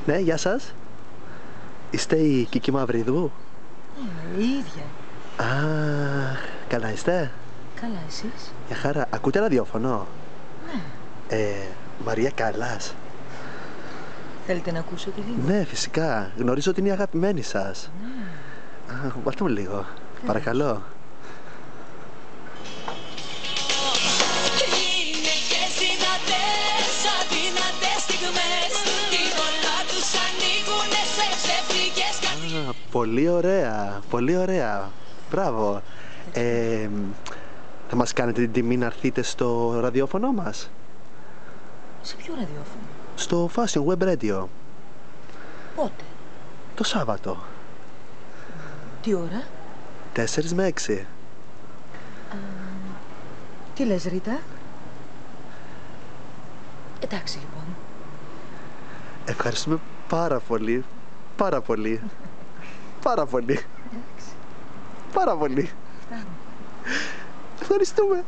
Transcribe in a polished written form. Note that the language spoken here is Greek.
Ναι, γεια σας. Είστε η Κίκη Μαυρίδου? Η ίδια. Α, καλά είστε? Καλά, εσείς? Μια χαρά. Ακούτε ραδιόφωνο? Ναι. Μαρία Καλλάς. Θέλετε να ακούσετε λίγο? Ναι, φυσικά. Γνωρίζω ότι είναι η αγαπημένη σας. Ναι. Α, βάλτε μου λίγο. Παρακαλώ. Πολύ ωραία, πολύ ωραία. Μπράβο. Θα μας κάνετε την τιμή να έρθετε στο ραδιόφωνο μας? Σε ποιο ραδιόφωνο? Στο Fashion Web Radio. Πότε? Το Σάββατο. Τι ώρα? 4 με 6. Τι λες, Ρίτα? Εντάξει, λοιπόν. Ευχαριστούμε πάρα πολύ. Πάρα πολύ. Πάρα πολύ. Πάρα πολύ. Ευχαριστούμε.